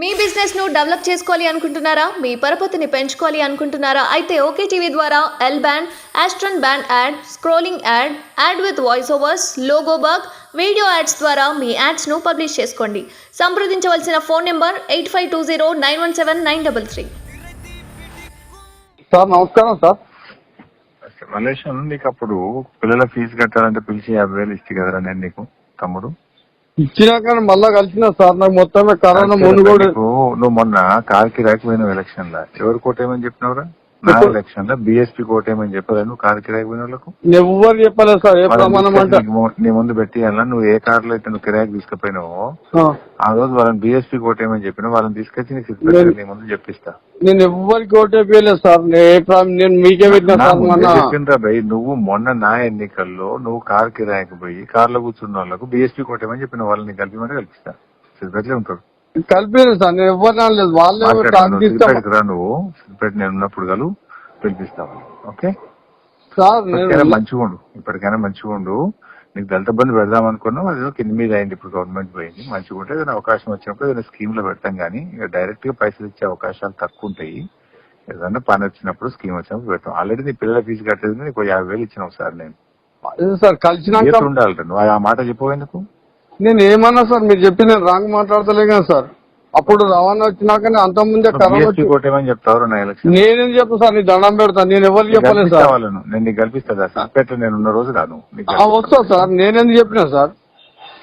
మీ business ను develop చేసుకోవాలి అనుకుంటున్నారా? మీ పరపతిని పెంచుకోవాలి అనుకుంటున్నారా? అయితే ఓకే టీవీ ద్వారా ఎల్ బ్యాండ్, ఆస్ట్రన్ band ad, scrolling ad, ad with voice overs, logo bug, video ads ద్వారా మీ యాడ్స్ ను పబ్లిష్ చేసుకోండి. సంప్రదించవలసిన ఫోన్ నెంబర్ 8520917933. సార్ నమస్కారం సార్. మలేషియా నీకు అప్పుడు పిల్లల ఫీజు కట్టాలంటే పిలిచి 50,000 ఇచ్చి కదరా నేను నీకు తమ్ముడు ఇచ్చినాక మళ్ళా కలిసిన సార్. నాకు మొత్తమే కరోనా ముందు కూడా నువ్వు మొన్న కార్ కిరాయికి పోయిన ఎలక్షన్ లా ఎవరు కోటేమని చెప్పినవరా? నా ఎలక్షన్ లో బీఎస్పీ కోటేమని చెప్పారు నువ్వు కార్ కిరాయికి పోయిన వాళ్ళకు. ఎవ్వరు చెప్పలేదు సార్. ఏ ప్రమాణం అంటే నీ ముందు పెట్టి అలా నువ్వు ఏ కార్ లో అయితే నువ్వు కిరాయికి తీసుకుపోయినావో ఆ రోజు వాళ్ళని బీఎస్పీ కోటేమని చెప్పిన వాళ్ళని తీసుకొచ్చి నీకు నీ ముందు చెప్పిస్తా. నేను ఎవ్వరికి ఓటేయలేదు సార్. నేను మీకే పెట్టిన చెప్పిండ్రా భయ్. నువ్వు మొన్న నా ఎన్నికల్లో నువ్వు కార్ కిరాయికి పోయి కార్లో కూర్చున్న వాళ్ళకు బీఎస్పీ కోటేమని చెప్పిన వాళ్ళని కలిపిమంటే కల్పిస్తా. సిద్ధిపేటలో ఉంటాడు. కలిపాను సార్. నేను ఎవరు అనలేదు. వాళ్ళే నువ్వు సిద్ధిపేట నేను ఉన్నప్పుడు కలు పిలిపిస్తావు. Okay sir. మంచిగా ఉండు, ఇప్పటికైనా మంచిగా ఉండు. నీకు దళిత బంధు పెడదాం అనుకున్నావు, అది కింద మీద అయింది. ఇప్పుడు గవర్నమెంట్ పోయింది. మంచిగా ఉంటే ఏదైనా అవకాశం వచ్చినప్పుడు ఏదైనా స్కీమ్ లో పెడతాం కానీ ఇక డైరెక్ట్ గా పైసలు ఇచ్చే అవకాశాలు తక్కువ ఉంటాయి. ఏదైనా పని వచ్చినప్పుడు స్కీమ్ వచ్చినప్పుడు పెడతాం. ఆల్రెడీ నీ పిల్లల ఫీజు కట్టేది నీకు 50,000 ఇచ్చినావు సార్. నేను సార్ కలిసినాక ఉండాలి. నువ్వు ఆ మాట చెప్పేందుకు నేను ఏమన్నా సార్? మీరు చెప్పి నేను రాంగ్ మాట్లాడతలే కదా సార్. అప్పుడు రవాణా వచ్చినాక అంత ముందే కోటేమని చెప్తావు నా ఎలక్షన్. నేనేం చెప్పు సార్. నీ దండం పెడతాను. నేను ఎవరికి చెప్పలేదు సార్. నేను నీకు కల్పిస్తా సార్. నేను ఉన్న రోజు కాదు వస్తా సార్. నేనేందుకు చెప్పినా సార్?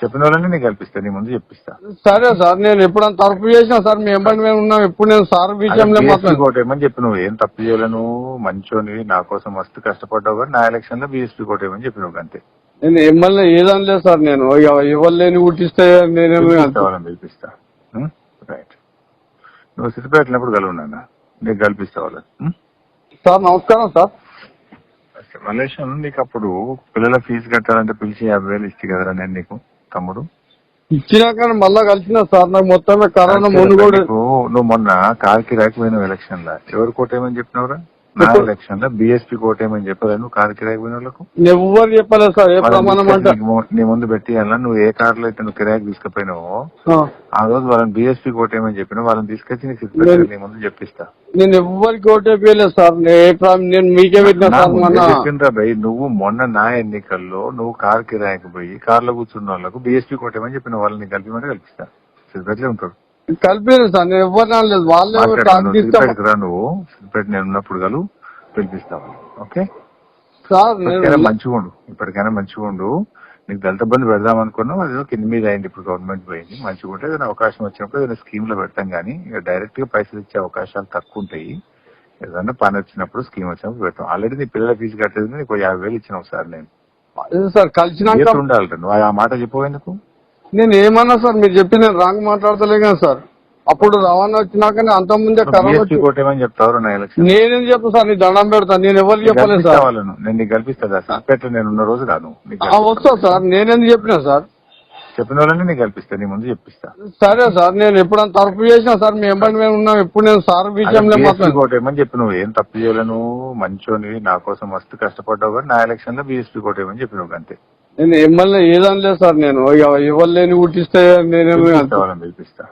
చెప్పిన వాళ్ళని నీకు కల్పిస్తా, నీ ముందు చెప్పిస్తా. సరే సార్. నేను ఎప్పుడైనా తప్పు చేసినా సార్ మీ ఎంబడి మేము ఉన్నాం. ఎప్పుడు నేను సార్ విషయంలో కోటేమని చెప్పి నువ్వు ఏం తప్పు చేయలేను. మంచోని నా కోసం మస్తు కష్టపడ్డావు కానీ నా ఎలక్షన్ లో బీఎస్పీ కోటేమని చెప్పినావు అంతే. నేను ఎమ్మెల్యే ఏదని లేదు సార్. నేను ఎవరు లేని ఉట్టిస్తే నేనేమి పిలిపిస్తా. రైట్. నువ్వు సిద్ధిపేటప్పుడు కలువున్నా నీకు కల్పిస్తా వాళ్ళని. సార్ నమస్కారం సార్. మలేషియా నీకు అప్పుడు పిల్లల ఫీజు కట్టాలంటే పిలిచి 50,000 ఇచ్చి కదరా నేను నీకు తమ్ముడు. ఇచ్చినాక మళ్ళా కలిసిన సార్. నాకు మొత్తమే కరోనా ముందు కూడా నువ్వు మొన్న కార్ కిరాయికి పోయిన ఎలక్షన్ లా ఎవరు కోటేమని చెప్పినవరా? నా ఎలక్షన్ లో బీఎస్పీ కోటేమని చెప్పారు నువ్వు కార్ కిరాయికి పోయిన వాళ్ళకు. ఎవ్వరు చెప్పలేదు సార్. ఏ ప్రమాణం అంటే నీ ముందు పెట్టి అలా నువ్వు ఏ కార్ లో అయితే నువ్వు కిరాయికి తీసుకుపోయినావో ఆ రోజు వాళ్ళని బీఎస్పీ కోటేమని చెప్పిన వాళ్ళని తీసుకొచ్చి నీకు నీ ముందు చెప్పిస్తా. నేను ఎవ్వరికి ఓటేయలేదు సార్. నేను మీకే పెట్టిన చెప్పిండ్రా భయ్. నువ్వు మొన్న నా ఎన్నికల్లో నువ్వు కార్ కిరాయికి పోయి కార్లో కూర్చున్న వాళ్ళకు బీఎస్పీ కోటేమని చెప్పిన వాళ్ళని కలిపిమంటే కల్పిస్తా. సిద్ధిపేటలో ఉంటాడు. కలిపాను సార్. నేను ఎవరు అనలేదు. వాళ్ళే నువ్వు సిద్ధిపేట నేను ఉన్నప్పుడు కలు పిలిపిస్తావు. Okay sir. మంచిగా ఉండు, ఇప్పటికైనా మంచిగా ఉండు. నీకు దళిత బంధు పెడదాం అనుకున్నావు, అది కింద మీద అయింది. ఇప్పుడు గవర్నమెంట్ పోయింది. మంచిగా ఉంటే ఏదైనా అవకాశం వచ్చినప్పుడు ఏదైనా స్కీమ్ లో పెడతాం కానీ ఇక డైరెక్ట్ గా పైసలు ఇచ్చే అవకాశాలు తక్కువ ఉంటాయి. ఏదైనా పని వచ్చినప్పుడు స్కీమ్ వచ్చినప్పుడు పెడతాం. ఆల్రెడీ నీ పిల్లల ఫీజు కట్టేది నీకు 50,000 ఇచ్చినావు సార్. నేను సార్ కలిసినాక ఉండాలి. నువ్వు ఆ మాట చెప్పేందుకు. నేను ఏమన్నా సార్? మీరు చెప్పి నేను రాంగ్ మాట్లాడతలే కదా సార్. అప్పుడు రవాణా వచ్చినాక అంత ముందే కరోనా కోటేమని చెప్తావు నా ఎలక్షన్. నేనేం చెప్పు సార్. నీ దండం పెడతాను. నేను ఎవరికి చెప్పలేదు సార్. నేను నీకు కల్పిస్తా సార్. సిద్ధిపేటలో నేను ఉన్న రోజు కాదు వస్తా సార్. నేనేందుకు చెప్పినా సార్? చెప్పిన వాళ్ళని నీకు కల్పిస్తా, నీ ముందు చెప్పిస్తా. సరే సార్. నేను ఎప్పుడైనా తప్పు చేసినా సార్ మీ ఎంబడి మేము ఉన్నాం. ఎప్పుడు నేను సార్ విషయంలో కోటేమని చెప్పి నువ్వు ఏం తప్పు చేయలేను. మంచోని నా కోసం మస్తు కష్టపడ్డావు కానీ నా ఎలక్షన్ లో బీఎస్పీ కోటేమని చెప్పినావు అంతే. నేను ఎమ్మెల్యే ఏదని లేదు సార్. నేను ఎవరు లేని ఉట్టిస్తే నేనేమి పిలిపిస్తా.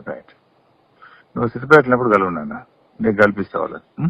రైట్. నువ్వు సిద్ధిపేటప్పుడు కలువున్నా నీకు కల్పిస్తా వాళ్ళని.